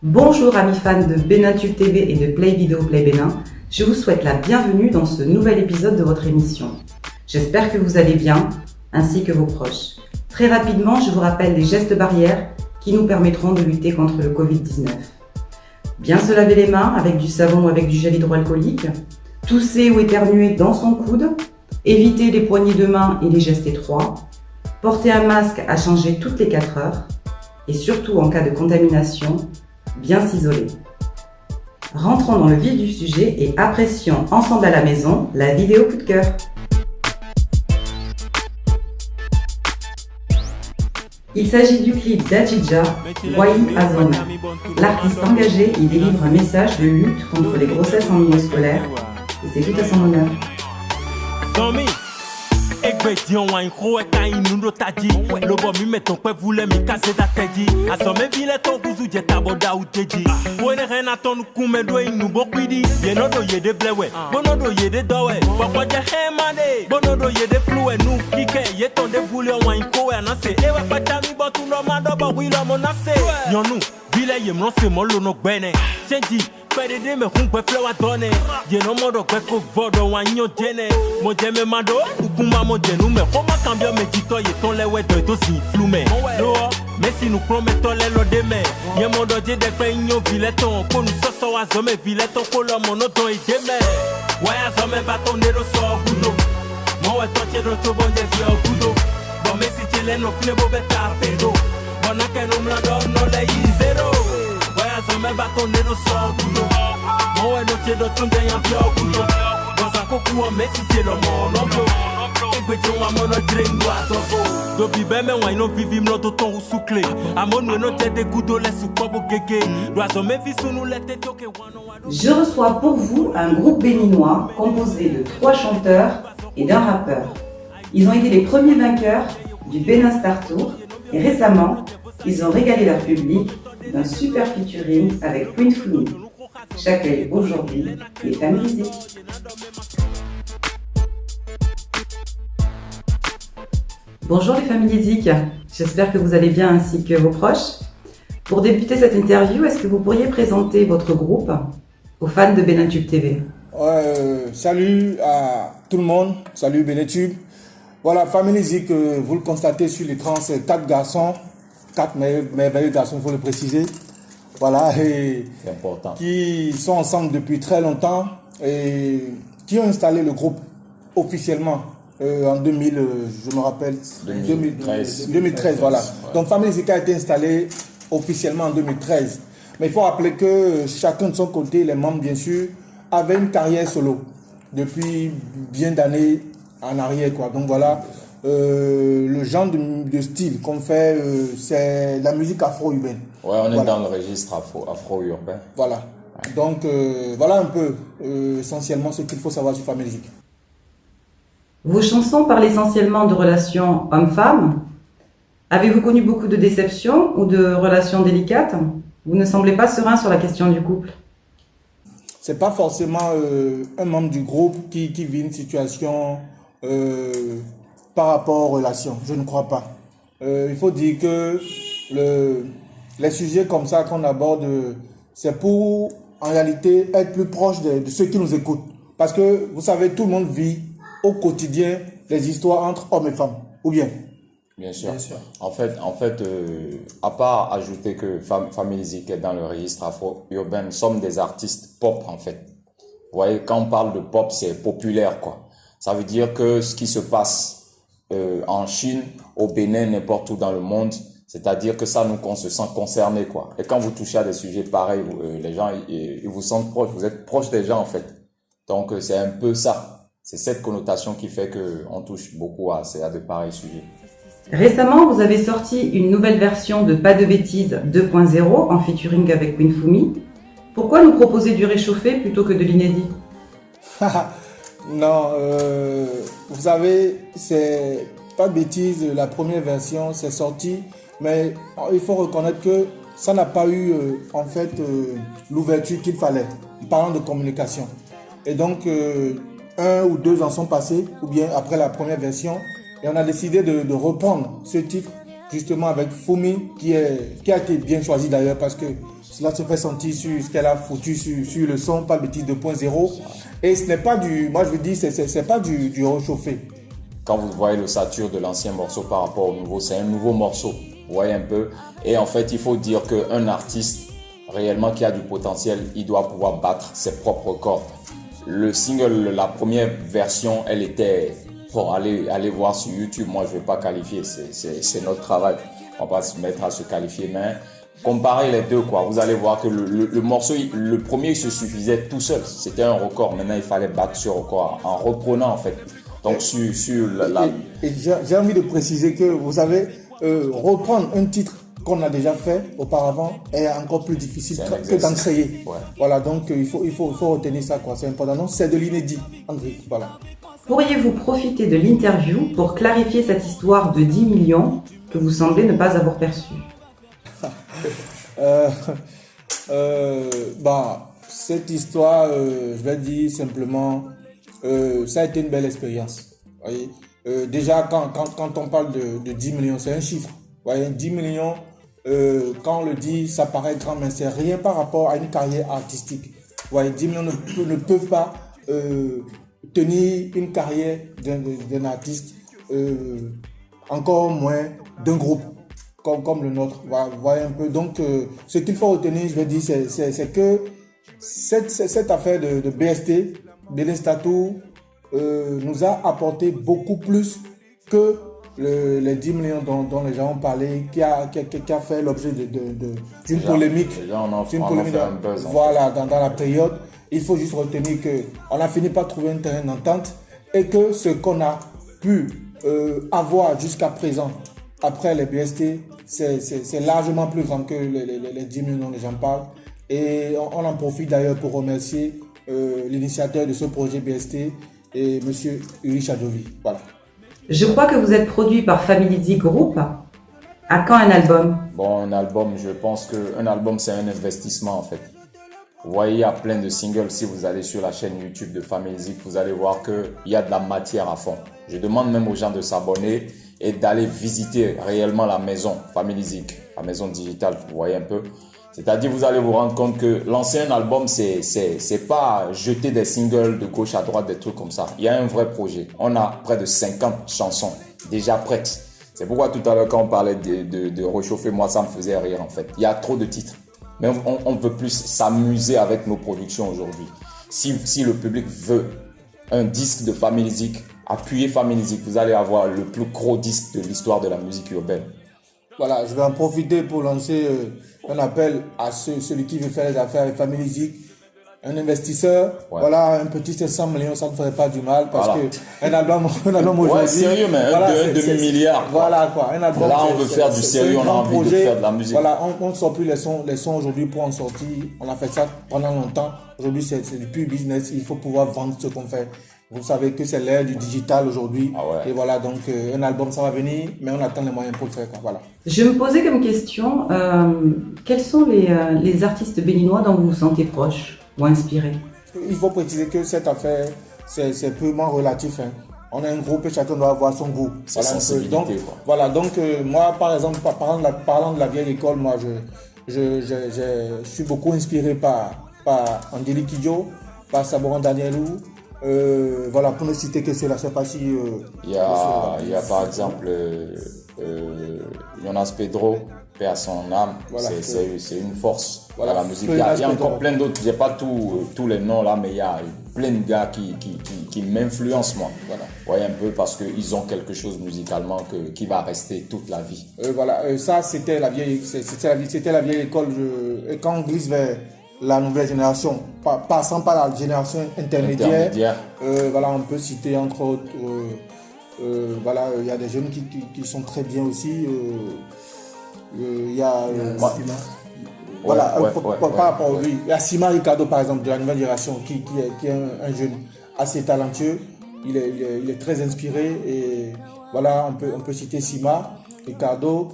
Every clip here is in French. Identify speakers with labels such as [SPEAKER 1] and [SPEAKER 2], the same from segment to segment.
[SPEAKER 1] Bonjour amis fans de BeninTube TV et de Play Video Play Bénin, je vous souhaite la bienvenue dans ce nouvel épisode de votre émission. J'espère que vous allez bien, ainsi que vos proches. Très rapidement, je vous rappelle les gestes barrières qui nous permettront de lutter contre le Covid-19. Bien se laver les mains avec du savon ou avec du gel hydroalcoolique, tousser ou éternuer dans son coude, éviter les poignées de main et les gestes étroits, porter un masque à changer toutes les 4 heures et surtout en cas de contamination, bien s'isoler. Rentrons dans le vif du sujet et apprécions ensemble à la maison la vidéo coup de cœur. Il s'agit du clip d'Adjidja, Wayi Azome. L'artiste engagé y délivre un message de lutte contre les grossesses en milieu scolaire et c'est tout à son honneur.
[SPEAKER 2] Dion wine ho e kan inundo taji lobo mi meton pe vule mi kase da teji asome vile ton kuzu je taboda uteji wone rena ton kume do inu bokwidi ye no do ye de blewe bono do ye de dowe papa je hemade bono do ye de flue nu kike ye ton de vule wine ko e na se e wa pata mi botu no ma do bo wi lo mo na se yonu vile ye mo se mo lo no gbene change Perdede me hun pe flewa done je no modo pe ko vodo wa nyo jene mo je me mado ukuma mo jenu me ko ma cambio me jito ye ton le wedo to si flume do me si nu prometo le lo de me ye modo je de pe nyo vileton ko nu so wa zo me vileton ko lo mo no don ide me wa ya zo me ba ton nero so gudo mo we to che do to bon je fi gudo bo me si chele no fle bo beta pedo bona ke no mla do no le yi zero me baton de no sogulo mo e no che do tunde yan fiogulo boza koku o mesi che lo mo no blo egbe je wa mo no drengo atobo do bi be me wa no vivi mlo to ton usukle amonu no te de gudo le su kobo gege do azo me vi sunu le te toke wano.
[SPEAKER 1] Je reçois pour vous un groupe béninois composé de 3 chanteurs et d'un rappeur. Ils ont été les premiers vainqueurs du Bénin Star Tour et récemment, ils ont régalé leur public d'un super featuring avec Queen Fumi. J'accueille aujourd'hui les Family Zik. Bonjour les Family Zik, j'espère que vous allez bien ainsi que vos proches. Pour débuter cette interview, est-ce que vous pourriez présenter votre groupe aux fans de BeninTube TV?
[SPEAKER 3] Salut à tout le monde, salut BeninTube. Voilà, Family Zik, vous le constatez sur l'écran, c'est 4 garçons. 4 merveilleux garçons, il faut le préciser. Voilà, et qui sont ensemble depuis très longtemps et qui ont installé le groupe officiellement en 2000, je me rappelle, 2013 voilà. Ouais. Donc Family Zik a été installé officiellement en 2013. Mais il faut rappeler que chacun de son côté, les membres bien sûr, avaient une carrière solo depuis bien d'années en arrière, quoi. Donc voilà. Le genre de style qu'on fait, c'est la musique afro-urbaine.
[SPEAKER 4] Ouais, on est dans le registre afro-urbain.
[SPEAKER 3] Voilà. Ouais. Donc, voilà un peu essentiellement ce qu'il faut savoir sur Family Zik.
[SPEAKER 1] Vos chansons parlent essentiellement de relations hommes-femmes. Avez-vous connu beaucoup de déceptions ou de relations délicates? Vous ne semblez pas serein sur la question du couple.
[SPEAKER 3] C'est pas forcément un membre du groupe qui vit une situation par rapport aux relations, je ne crois pas. Il faut dire que les sujets comme ça qu'on aborde, c'est pour en réalité être plus proche de ceux qui nous écoutent. Parce que vous savez, tout le monde vit au quotidien les histoires entre hommes et femmes, ou bien?
[SPEAKER 4] Bien sûr. Bien sûr. En fait, à part ajouter que Family Zik est dans le registre afro-urbain, nous sommes des artistes pop en fait. Vous voyez, quand on parle de pop, c'est populaire quoi. Ça veut dire que ce qui se passe en Chine, au Bénin, n'importe où dans le monde, c'est-à-dire que ça nous se sent concernés quoi. Et quand vous touchez à des sujets pareils, les gens ils vous sentent proches, vous êtes proche des gens en fait. Donc c'est un peu ça, c'est cette connotation qui fait que on touche beaucoup à de pareils sujets.
[SPEAKER 1] Récemment, vous avez sorti une nouvelle version de Pas de bêtises 2.0 en featuring avec Queen Fumi. Pourquoi nous proposer du réchauffé plutôt que de l'inédit?
[SPEAKER 3] Non, vous savez, c'est pas de bêtises, la première version, c'est sorti, mais il faut reconnaître que ça n'a pas eu en fait l'ouverture qu'il fallait, parlant de communication. Et donc, 1 ou 2 ans sont passés, ou bien après la première version, et on a décidé de reprendre ce titre justement avec Fumi, qui a été bien choisi d'ailleurs parce que Cela se fait sentir sur ce qu'elle a foutu sur le son, pas le petit 2.0. Et ce n'est pas moi je vous dis, c'est pas du rechauffé.
[SPEAKER 4] Quand vous voyez l'ossature de l'ancien morceau par rapport au nouveau, c'est un nouveau morceau. Vous voyez un peu. Et en fait, il faut dire qu'un artiste réellement qui a du potentiel, il doit pouvoir battre ses propres cordes. Le single, la première version, elle était... Pour aller voir sur YouTube, moi je ne vais pas qualifier, c'est notre travail. On va pas se mettre à se qualifier, mais comparez les deux, quoi. Vous allez voir que le morceau, le premier, il se suffisait tout seul. C'était un record. Maintenant, il fallait battre ce record en reprenant, en fait. Donc, sur la...
[SPEAKER 3] Et j'ai envie de préciser que, vous savez, reprendre un titre qu'on a déjà fait auparavant est encore plus difficile que d'en créer. Ouais. Voilà, donc il faut retenir ça, quoi. C'est important. Donc, c'est de l'inédit, André. Voilà.
[SPEAKER 1] Pourriez-vous profiter de l'interview pour clarifier cette histoire de 10 millions que vous semblez ne pas avoir perçue?
[SPEAKER 3] Cette histoire, je vais dire simplement, ça a été une belle expérience. Voyez, déjà, quand on parle de 10 millions, c'est un chiffre. Voyez, 10 millions, quand on le dit, ça paraît grand, mais c'est rien par rapport à une carrière artistique. Voyez, 10 millions ne peuvent pas tenir une carrière d'un artiste, encore moins d'un groupe comme le nôtre. Voyez un peu. Donc, ce qu'il faut retenir, je vais dire, c'est que cette affaire de BST, Belin Statou, nous a apporté beaucoup plus que les 10 millions dont les gens ont parlé, qui a fait l'objet d'une polémique. Voilà, dans la période. Il faut juste retenir qu'on a fini par trouver un terrain d'entente et que ce qu'on a pu avoir jusqu'à présent, après les BST, c'est largement plus grand que les 10 millions dont les gens parlent. Et on en profite d'ailleurs pour remercier l'initiateur de ce projet BST et M. Uri Chadovi. Voilà.
[SPEAKER 1] Je crois que vous êtes produit par Family Z Group. À quand un album?
[SPEAKER 4] Bon, un album, je pense qu'un album, c'est un investissement en fait. Vous voyez, il y a plein de singles. Si vous allez sur la chaîne YouTube de Family Z, vous allez voir qu'il y a de la matière à fond. Je demande même aux gens de s'abonner et d'aller visiter réellement la maison Family Z, la maison digitale, vous voyez un peu. C'est-à-dire, vous allez vous rendre compte que lancer un album, c'est pas jeter des singles de gauche à droite, des trucs comme ça. Il y a un vrai projet. On a près de 50 chansons déjà prêtes. C'est pourquoi tout à l'heure, quand on parlait de réchauffer, moi, ça me faisait rire en fait. Il y a trop de titres. Mais on peut plus s'amuser avec nos productions aujourd'hui. Si le public veut un disque de Family Z, appuyez Family Z, vous allez avoir le plus gros disque de l'histoire de la musique urbaine.
[SPEAKER 3] Voilà, je vais en profiter pour lancer un appel à celui qui veut faire les affaires avec Family Z. Un investisseur, ouais. Voilà, un petit 500 millions, ça ne ferait pas du mal parce que un album aujourd'hui.
[SPEAKER 4] Ouais, sérieux, mais voilà, un demi-milliard.
[SPEAKER 3] Voilà, quoi. Un album,
[SPEAKER 4] là, on veut faire du sérieux, on a envie de faire de la musique.
[SPEAKER 3] Voilà, on ne sort plus les sons aujourd'hui pour en sortir. On a fait ça pendant longtemps. Aujourd'hui, c'est du pur business. Il faut pouvoir vendre ce qu'on fait. Vous savez que c'est l'ère du digital aujourd'hui. Ah ouais. Et voilà, donc un album, ça va venir, mais on attend les moyens pour le faire, quoi. Voilà.
[SPEAKER 1] Je me posais comme question, quels sont les artistes béninois dont vous vous sentez proche ou inspiré?
[SPEAKER 3] Il faut préciser que cette affaire, c'est purement relatif. Hein. On a un groupe et chacun doit avoir son goût.
[SPEAKER 4] C'est sensibilité,
[SPEAKER 3] donc,
[SPEAKER 4] quoi. Voilà,
[SPEAKER 3] donc moi, par exemple, parlant de la vieille école, moi, je suis beaucoup inspiré par Angélique Kidjo, par Saboran Danielou. Voilà, pour ne citer que cela, je ne sais pas si...
[SPEAKER 4] il y a par exemple Jonas Pedro, paix à son âme, voilà, c'est une force, voilà, dans la musique. Il y a encore plein d'autres, je n'ai pas tous les noms là, mais il y a plein de gars qui m'influencent, moi. Voilà. Vous voyez un peu, parce qu'ils ont quelque chose musicalement qui va rester toute la vie.
[SPEAKER 3] Voilà, ça c'était la vieille école. Et quand on glisse vers la nouvelle génération, passant par la génération intermédiaire. Voilà, on peut citer entre autres, voilà, il y a des jeunes qui sont très bien aussi. Il y a voilà, par rapport à lui, il y a Sima Ricardo par exemple de la nouvelle génération qui est un jeune assez talentueux. Il est très inspiré et voilà, on peut citer Sima Ricardo.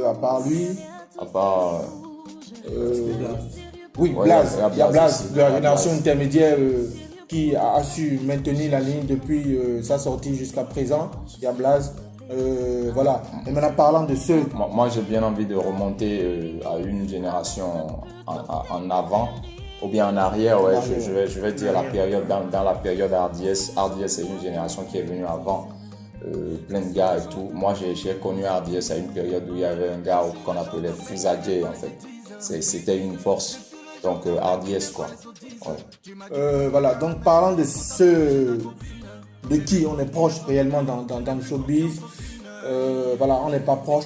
[SPEAKER 3] À part lui, oui, Blaze, il y a Blaze de la génération intermédiaire qui a su maintenir la ligne depuis sa sortie jusqu'à présent. Il y a Blaze. Voilà. Et maintenant, parlant de ceux...
[SPEAKER 4] Moi, j'ai bien envie de remonter à une génération en avant, ou bien en arrière, ouais, je vais dire la période, dans la période RDS. RDS, c'est une génération qui est venue avant, plein de gars et tout. Moi, j'ai connu RDS à une période où il y avait un gars qu'on appelait Fusadier, en fait. C'était une force. Donc, RDS, quoi. Ouais.
[SPEAKER 3] Voilà, donc parlant de ceux de qui on est proche réellement dans le showbiz, voilà, on n'est pas proche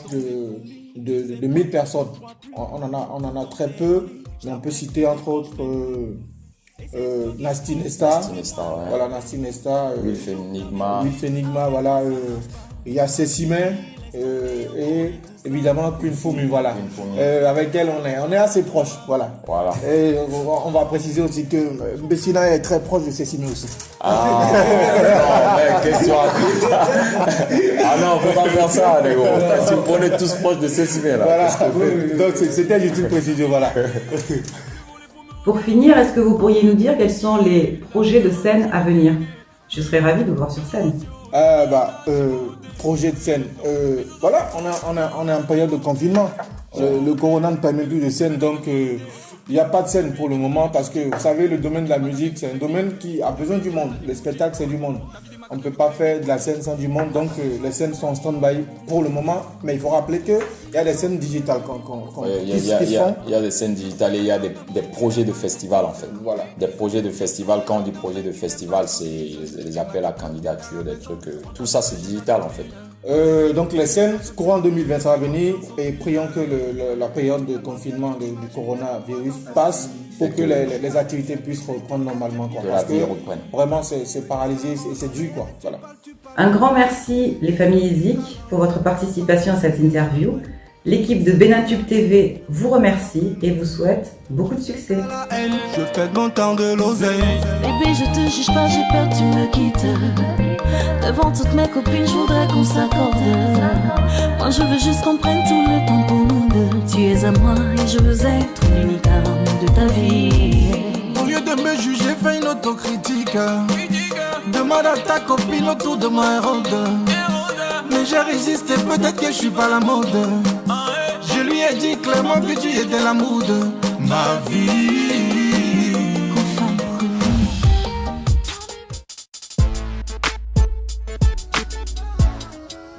[SPEAKER 3] de 1000 personnes. On en a très peu, mais on peut citer entre autres Nasty Nesta.
[SPEAKER 4] Nasty Nesta, ouais.
[SPEAKER 3] Voilà, Nasty Nesta.
[SPEAKER 4] Wilf Enigma.
[SPEAKER 3] Wilf Enigma, voilà. Il y a Cécimen et évidemment Queen Foumi, voilà. Avec elle, on est assez proche, voilà. Et on va préciser aussi que Bessina est très proche de Cécimen aussi.
[SPEAKER 4] Ah, non, mais question à tout. Ah non, on peut pas faire ça, les gars. Si vous prenez tous proches de Cécimen, là.
[SPEAKER 3] Voilà, donc c'était juste une précision, voilà.
[SPEAKER 1] Pour finir, est-ce que vous pourriez nous dire quels sont les projets de scène à venir? Je serais ravie de vous voir sur scène.
[SPEAKER 3] Projet de scène. Voilà, on est en période de confinement. Le corona ne permet plus de scène, donc il n'y a pas de scène pour le moment parce que vous savez, le domaine de la musique, c'est un domaine qui a besoin du monde. Le spectacle, c'est du monde. On ne peut pas faire de la scène sans du monde, donc les scènes sont en stand-by pour le moment. Mais il faut rappeler qu'il y a des scènes digitales
[SPEAKER 4] il y a des scènes digitales et il y a des projets de festival en fait.
[SPEAKER 3] Voilà.
[SPEAKER 4] Des projets de festival, quand on dit projet de festival, c'est les appels à candidature, des trucs. Tout ça, c'est digital en fait.
[SPEAKER 3] Donc les scènes, courant 2020, ça va venir et prions que la période de confinement du coronavirus passe pour que les activités puissent reprendre normalement. Quoi. Parce que vraiment c'est paralysé et c'est dur. Quoi. Voilà.
[SPEAKER 1] Un grand merci les familles Zik pour votre participation à cette interview. L'équipe de Benatube TV vous remercie et vous souhaite beaucoup de succès.
[SPEAKER 5] Je fais de mon temps de l'oseille.
[SPEAKER 6] Bébé, je te juge pas, j'ai peur que tu me quittes. Devant toutes mes copines, je voudrais qu'on s'accorde. Moi, je veux juste qu'on prenne tout le temps pour nous deux. Tu es à moi et je veux être l'unique homme de ta vie.
[SPEAKER 5] Au lieu de me juger, fais une autocritique. Demande à ta copine autour de moi et rôde. Mais j'ai résisté, peut-être que je suis pas la mode. Je lui ai dit clairement que tu étais l'amour de ma vie.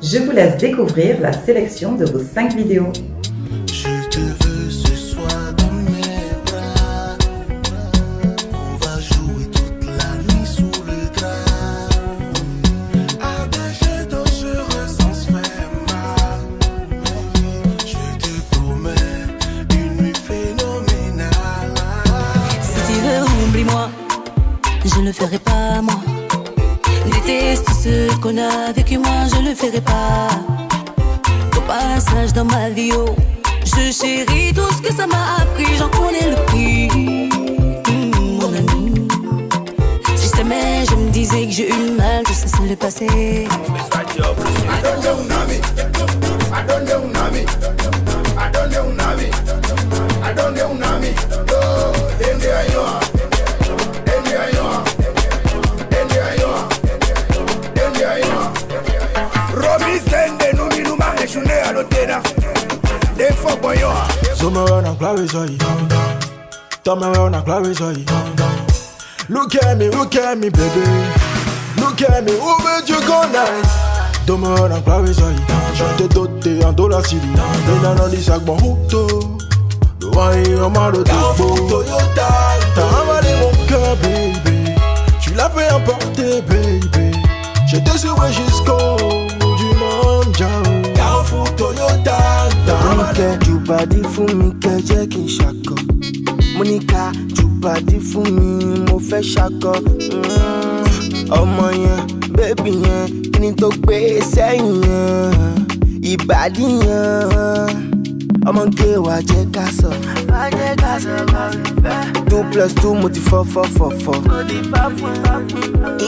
[SPEAKER 1] Je vous laisse découvrir la sélection de vos 5 vidéos.
[SPEAKER 5] Je te veux ce soir dans mes bras. On va jouer toute la nuit sous le drap. À des jeux dangereux sans se faire mal. Je te promets une nuit phénoménale.
[SPEAKER 6] Si tu veux, oublie-moi, je ne ferai pas moi. Déteste ce qu'on a vécu, moi je le ferai pas. Au passage dans ma vie, oh, je chéris tout ce que ça m'a appris, j'en connais le prix. Mon ami, si je t'aimais, je me disais que j'ai eu mal, tout ça c'est le passé.
[SPEAKER 5] Look at me, baby. Look at me, où veux-tu qu'on aille? Demeure en clavier, je t'ai doté en dollar city. Déjà dans les sacs, bon, hoto. Loin et en mal de Toyota. T'as avalé mon cœur, baby. Tu l'as fait emporter, baby. J'étais sur jusqu'au bout du monde, ciao. Carrefour Toyota.
[SPEAKER 7] Monica, Juba di fumi, keje kin shako. Monica, Juba di fumi, mo fẹ́ ṣakọ. Ọmọ yẹn, baby yẹn, kíni tó gbé sẹ́yìn yẹn, ìbàdí yẹn. Ọmọge wa jẹ́ ká sọ. 2+2 mo ti 4.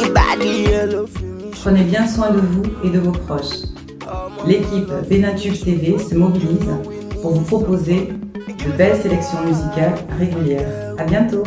[SPEAKER 7] Ìbàdí yẹn ló fi mí.
[SPEAKER 1] Prenez bien soin de vous et de vos proches. L'équipe Benatube TV se mobilise pour vous proposer de belles sélections musicales régulières. À bientôt!